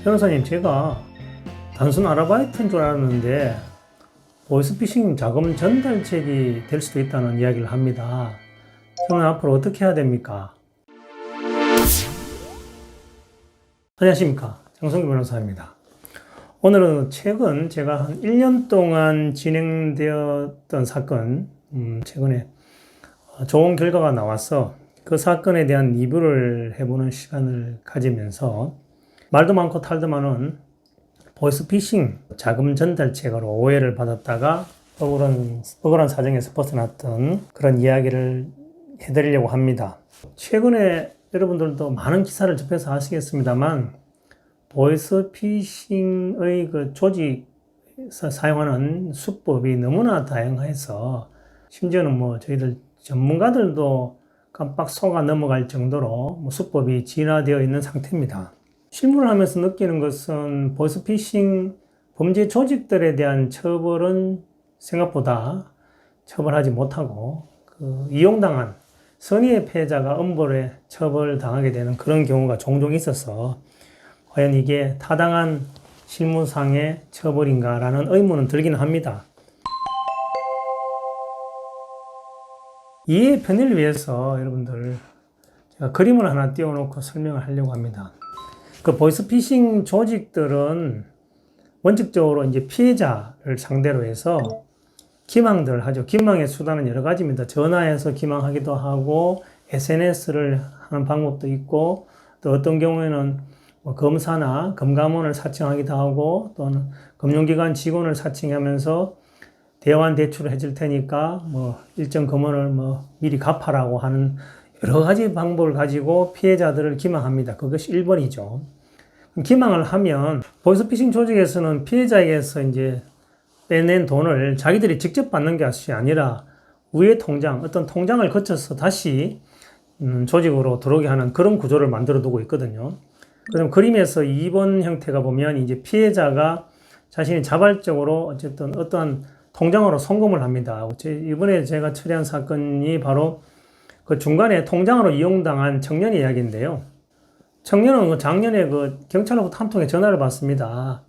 변호사님, 제가 단순 아르바이트인 줄 알았는데 보이스피싱 자금 전달책이 될 수도 있다는 이야기를 합니다. 저는 앞으로 어떻게 해야 됩니까? 안녕하십니까, 장성규 변호사입니다. 오늘은 최근 제가 한 1년 동안 진행되었던 사건, 최근에 좋은 결과가 나와서 그 사건에 대한 리뷰를 해보는 시간을 가지면서 말도 많고 탈도 많은 보이스피싱 자금 전달책으로 오해를 받았다가 억울한 사정에서 벗어났던 그런 이야기를 해드리려고 합니다. 최근에 여러분들도 많은 기사를 접해서 아시겠습니다만 보이스피싱의 그 조직에서 사용하는 수법이 너무나 다양해서 심지어는 저희들 전문가들도 깜빡 속아 넘어갈 정도로 수법이 진화되어 있는 상태입니다. 실무를 하면서 느끼는 것은 보이스피싱 범죄 조직들에 대한 처벌은 생각보다 처벌하지 못하고 이용당한 선의의 피해자가 엄벌에 처벌당하게 되는 그런 경우가 종종 있어서 과연 이게 타당한 실무상의 처벌인가라는 의문은 들기는 합니다. 이해의 편의를 위해서 여러분들 제가 그림을 하나 띄워놓고 설명을 하려고 합니다. 그 보이스피싱 조직들은 원칙적으로 이제 피해자를 상대로 해서 기망들을 하죠. 기망의 수단은 여러 가지입니다. 전화해서 기망하기도 하고 SNS를 하는 방법도 있고 또 어떤 경우에는 검사나 금감원을 사칭하기도 하고 또는 금융기관 직원을 사칭하면서 대환 대출을 해줄 테니까 일정 금원을 미리 갚아라고 하는 여러 가지 방법을 가지고 피해자들을 기망합니다. 그것이 1번이죠. 기망을 하면 보이스피싱 조직에서는 피해자에게서 이제 빼낸 돈을 자기들이 직접 받는 것이 아니라 위의 통장, 어떤 통장을 거쳐서 다시 조직으로 들어오게 하는 그런 구조를 만들어 두고 있거든요. 그럼 그림에서 2번 형태가 보면 이제 피해자가 자신이 자발적으로 어쨌든 어떠한 통장으로 송금을 합니다. 이번에 제가 처리한 사건이 바로 그 중간에 통장으로 이용당한 청년의 이야기인데요. 청년은 작년에 경찰로부터 한 통의 전화를 받습니다.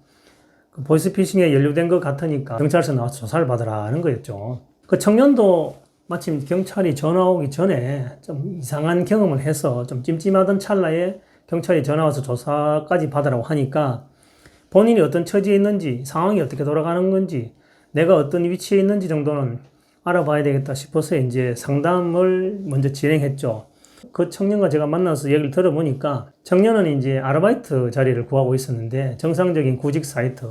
보이스피싱에 연루된 것 같으니까 경찰서 나와서 조사를 받으라 하는 거였죠. 그 청년도 마침 경찰이 전화 오기 전에 좀 이상한 경험을 해서 좀 찜찜하던 찰나에 경찰이 전화 와서 조사까지 받으라고 하니까 본인이 어떤 처지에 있는지, 상황이 어떻게 돌아가는 건지, 내가 어떤 위치에 있는지 정도는 알아봐야 되겠다 싶어서 이제 상담을 먼저 진행했죠. 그 청년과 제가 만나서 얘기를 들어보니까 청년은 이제 아르바이트 자리를 구하고 있었는데 정상적인 구직 사이트,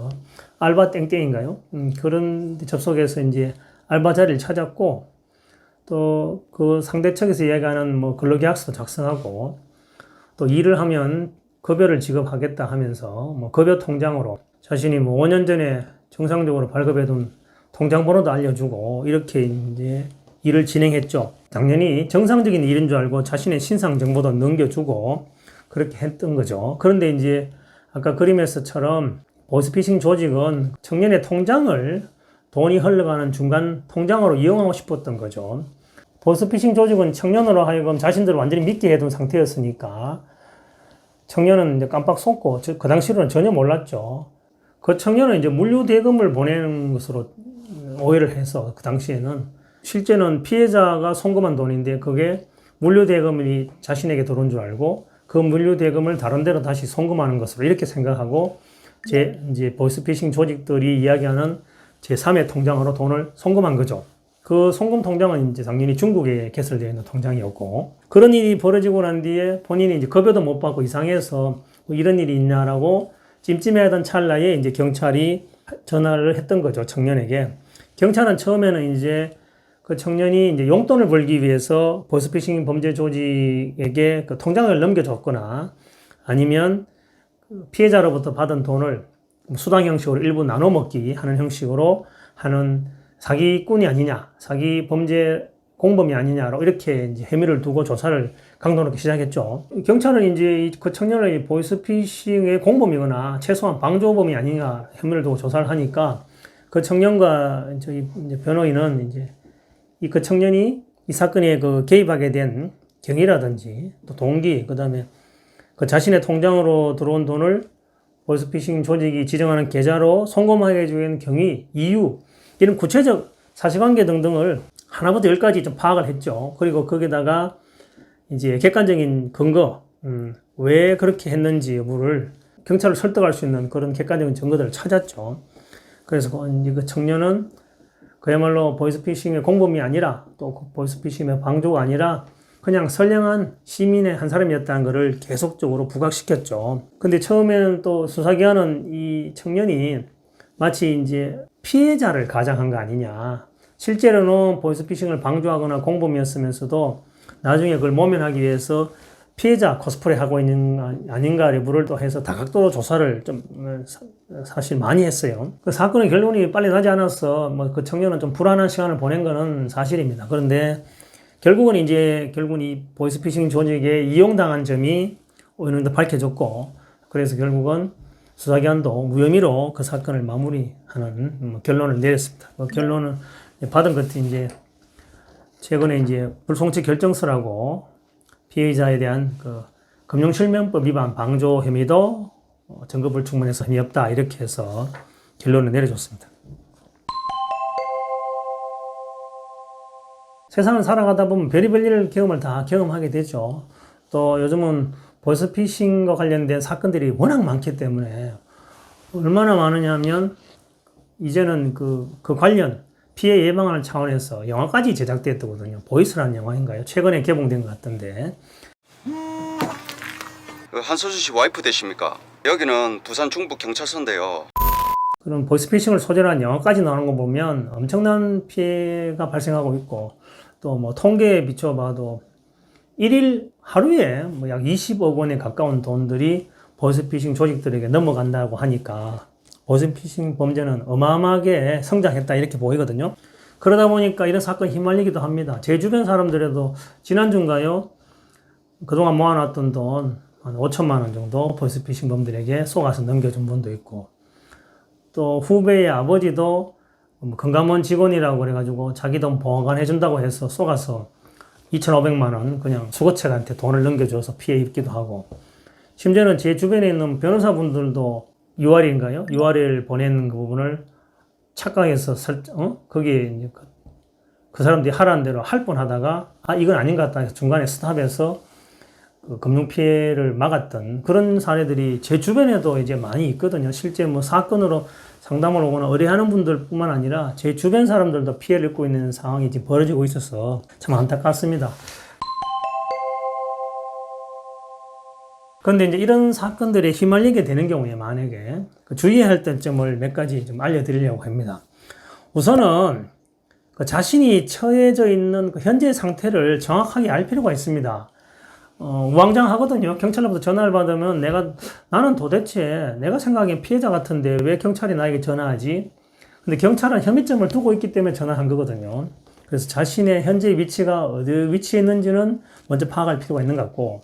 알바 땡땡인가요? 그런 데 접속해서 이제 알바 자리를 찾았고 또 그 상대 측에서 이야기하는 근로계약서도 작성하고 또 일을 하면 급여를 지급하겠다 하면서 급여 통장으로 자신이 5년 전에 정상적으로 발급해둔 통장 번호도 알려주고 이렇게 이제 일을 진행했죠. 당연히 정상적인 일인 줄 알고 자신의 신상 정보도 넘겨주고 그렇게 했던 거죠. 그런데 이제 아까 그림에서처럼 보이스피싱 조직은 청년의 통장을 돈이 흘러가는 중간 통장으로 이용하고 싶었던 거죠. 보이스피싱 조직은 청년으로 하여금 자신들을 완전히 믿게 해둔 상태였으니까 청년은 이제 깜빡 속고 그 당시로는 전혀 몰랐죠. 그 청년은 이제 물류 대금을 보내는 것으로 오해를 해서 그 당시에는 실제는 피해자가 송금한 돈인데 그게 물류 대금이 자신에게 들어온 줄 알고 그 물류 대금을 다른 데로 다시 송금하는 것으로 이렇게 생각하고 이제 보이스피싱 조직들이 이야기하는 제3의 통장으로 돈을 송금한 거죠. 그 송금 통장은 이제 당연히 중국에 개설되어 있는 통장이었고 그런 일이 벌어지고 난 뒤에 본인이 이제 급여도 못 받고 이상해서 이런 일이 있냐라고 찜찜해하던 찰나에 이제 경찰이 전화를 했던 거죠. 청년에게. 경찰은 처음에는 이제 그 청년이 이제 용돈을 벌기 위해서 보이스피싱 범죄 조직에게 그 통장을 넘겨줬거나 아니면 피해자로부터 받은 돈을 수당 형식으로 일부 나눠 먹기 하는 형식으로 하는 사기꾼이 아니냐, 사기 범죄 공범이 아니냐로 이렇게 이제 혐의를 두고 조사를 강도 높게 시작했죠. 경찰은 이제 그 청년의 보이스피싱의 공범이거나 최소한 방조범이 아니냐 혐의를 두고 조사를 하니까 그 청년과 저희 이제 변호인은 이제 그 청년이 이 사건에 개입하게 된 경위라든지 또 동기, 그 다음에 그 자신의 통장으로 들어온 돈을 보이스피싱 조직이 지정하는 계좌로 송금하게 된 경위, 이유, 이런 구체적 사실관계 등등을 하나부터 열까지 좀 파악을 했죠. 그리고 거기다가 이제 객관적인 근거, 왜 그렇게 했는지 여부를 경찰을 설득할 수 있는 그런 객관적인 증거들을 찾았죠. 그래서 그 청년은 그야말로 보이스피싱의 공범이 아니라 또 보이스피싱의 방조가 아니라 그냥 선량한 시민의 한 사람이었다는 것을 계속적으로 부각시켰죠. 근데 처음에는 또 수사기관은 이 청년이 마치 이제 피해자를 가장한 거 아니냐. 실제로는 보이스피싱을 방조하거나 공범이었으면서도 나중에 그걸 모면하기 위해서 피해자 코스프레 하고 있는 거 아닌가 여부를 또 해서 다각도로 조사를 좀 사실 많이 했어요. 그 사건의 결론이 빨리 나지 않아서 뭐 그 청년은 좀 불안한 시간을 보낸 거는 사실입니다. 그런데 결국은 이 보이스피싱 조직에 이용당한 점이 어느 정도 밝혀졌고, 그래서 결국은 수사기관도 무혐의로 그 사건을 마무리하는 결론을 내렸습니다. 그 결론을 받은 것이 이제 최근에 이제 불송치 결정서라고 피해자에 대한 그 금융실명법 위반 방조 혐의도 증거 불충분해서 혐의 없다 이렇게 해서 결론을 내려줬습니다. 세상을 살아가다 보면 별의별 경험을 다 경험하게 되죠. 또 요즘은 보이스피싱과 관련된 사건들이 워낙 많기 때문에 얼마나 많으냐 하면 이제는 그 관련 피해 예방하는 차원에서 영화까지 제작됐거든요. 보이스라는 영화인가요? 최근에 개봉된 것 같던데. 한서준 씨 와이프 되십니까? 여기는 부산 중부 경찰서인데요. 그런 보이스피싱을 소재로 한 영화까지 나오는 거 보면 엄청난 피해가 발생하고 있고, 또 뭐 통계에 비춰봐도 일일 하루에 뭐 약 20억 원에 가까운 돈들이 보이스피싱 조직들에게 넘어간다고 하니까 보이스피싱 범죄는 어마어마하게 성장했다 이렇게 보이거든요. 그러다 보니까 이런 사건에 휘말리기도 합니다. 제 주변 사람들에도 지난주인가요? 그동안 모아놨던 돈 한 5천만 원 정도 보이스피싱 범들에게 속아서 넘겨준 분도 있고, 또 후배의 아버지도 금감원 직원이라고 그래가지고 자기 돈 보관해준다고 해서 속아서 2,500만 원 그냥 수거책한테 돈을 넘겨줘서 피해 입기도 하고, 심지어는 제 주변에 있는 변호사분들도 URL인가요? URL 보내는 그 부분을 착각해서 거기에 이제 그 사람들이 하라는 대로 할 뻔하다가 이건 아닌 것 같다 해서 중간에 스탑해서 그 금융 피해를 막았던 그런 사례들이 제 주변에도 이제 많이 있거든요. 실제 뭐 사건으로 상담을 오거나 의뢰하는 분들뿐만 아니라 제 주변 사람들도 피해를 입고 있는 상황이 지금 벌어지고 있어서 참 안타깝습니다. 그런데 이제 이런 사건들에 휘말리게 되는 경우에 만약에 주의해야 할 점을 몇 가지 좀 알려드리려고 합니다. 우선은 자신이 처해져 있는 현재 상태를 정확하게 알 필요가 있습니다. 우왕좌왕하거든요. 경찰로부터 전화를 받으면 나는 도대체 내가 생각하기엔 피해자 같은데 왜 경찰이 나에게 전화하지? 근데 경찰은 혐의점을 두고 있기 때문에 전화한 거거든요. 그래서 자신의 현재 위치가 어디 위치에 있는지는 먼저 파악할 필요가 있는 것 같고,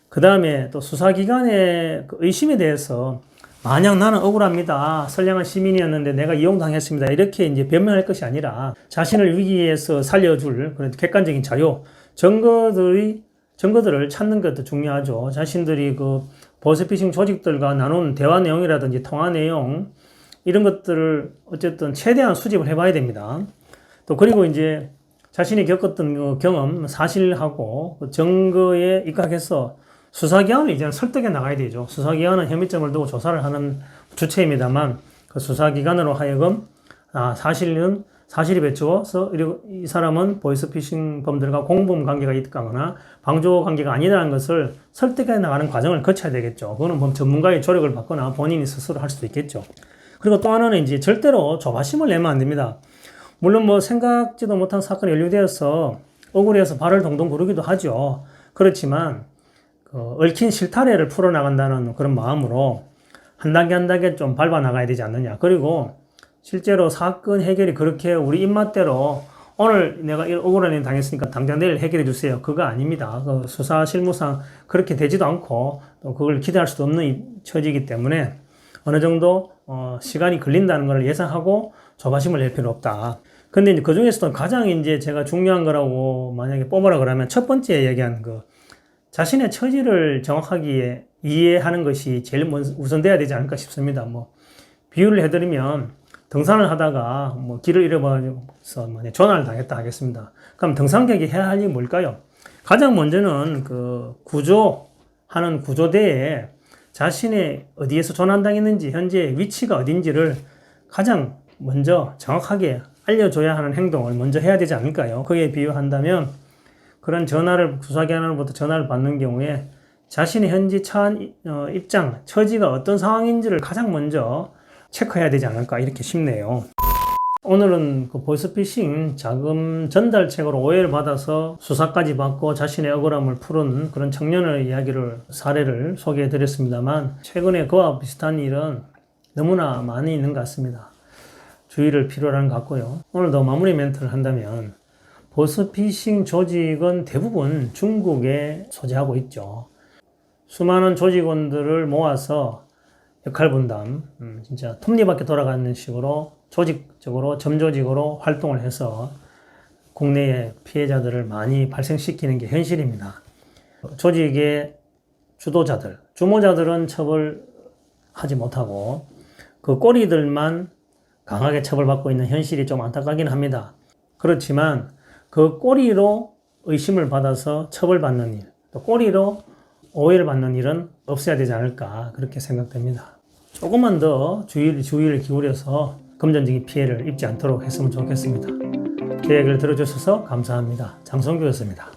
그 다음에 또 수사기관의 그 의심에 대해서 만약 나는 억울합니다. 선량한 시민이었는데 내가 이용당했습니다. 이렇게 이제 변명할 것이 아니라 자신을 위기에서 살려줄 그런 객관적인 자료, 증거들을 찾는 것도 중요하죠. 자신들이 그 보이스피싱 조직들과 나눈 대화 내용이라든지 통화 내용, 이런 것들을 어쨌든 최대한 수집을 해봐야 됩니다. 또 그리고 이제 자신이 겪었던 그 경험, 사실하고 그 증거에 입각해서 수사기관을 이제는 설득해 나가야 되죠. 수사기관은 혐의점을 두고 조사를 하는 주체입니다만, 그 수사기관으로 하여금 사실이 배추어서 이 사람은 보이스피싱 범들과 공범 관계가 있거나 방조 관계가 아니라는 것을 설득해 나가는 과정을 거쳐야 되겠죠. 그거는 뭐 전문가의 조력을 받거나 본인이 스스로 할 수도 있겠죠. 그리고 또 하나는 이제 절대로 조바심을 내면 안 됩니다. 물론 뭐 생각지도 못한 사건이 연루되어서 억울해서 발을 동동 구르기도 하죠. 그렇지만 얽힌 실타래를 풀어나간다는 그런 마음으로 한 단계 한 단계 좀 밟아 나가야 되지 않느냐. 그리고 실제로 사건 해결이 그렇게 우리 입맛대로 오늘 내가 억울한 일 당했으니까 당장 내일 해결해 주세요. 그거 아닙니다. 그 수사 실무상 그렇게 되지도 않고 또 그걸 기대할 수도 없는 처지이기 때문에 어느 정도 시간이 걸린다는 걸 예상하고 조바심을 낼 필요 없다. 근데 이제 그 중에서도 가장 이제 제가 중요한 거라고 만약에 뽑으라 그러면 첫 번째 얘기한 자신의 처지를 정확하게 이해하는 것이 제일 우선돼야 되지 않을까 싶습니다. 뭐 비유를 해드리면 등산을 하다가 뭐 길을 잃어버려서 조난을 당했다 하겠습니다. 그럼 등산객이 해야 할 일이 뭘까요? 가장 먼저는 그 구조하는 구조대에 자신의 어디에서 조난당했는지 현재 위치가 어딘지를 가장 먼저 정확하게 알려줘야 하는 행동을 먼저 해야 되지 않을까요? 그에 비유한다면 그런 수사기관으로부터 전화를 받는 경우에 자신의 현지 처한 입장, 처지가 어떤 상황인지를 가장 먼저 체크해야 되지 않을까 이렇게 싶네요. 오늘은 그 보이스피싱 자금 전달책으로 오해를 받아서 수사까지 받고 자신의 억울함을 푸는 그런 청년의 사례를 소개해 드렸습니다만 최근에 그와 비슷한 일은 너무나 많이 있는 것 같습니다. 주의를 필요로 하는 것 같고요. 오늘도 마무리 멘트를 한다면 보이스피싱 조직은 대부분 중국에 소재하고 있죠. 수많은 조직원들을 모아서 역할 분담, 진짜 톱니바퀴 돌아가는 식으로 조직적으로 점조직으로 활동을 해서 국내에 피해자들을 많이 발생시키는 게 현실입니다. 조직의 주도자들, 주모자들은 처벌하지 못하고 그 꼬리들만 강하게 처벌받고 있는 현실이 좀 안타깝긴 합니다. 그렇지만 그 꼬리로 의심을 받아서 처벌받는 일, 또 꼬리로 오해를 받는 일은 없어야 되지 않을까 그렇게 생각됩니다. 조금만 더 주의를 기울여서 금전적인 피해를 입지 않도록 했으면 좋겠습니다. 제 얘기를 들어주셔서 감사합니다. 장성규였습니다.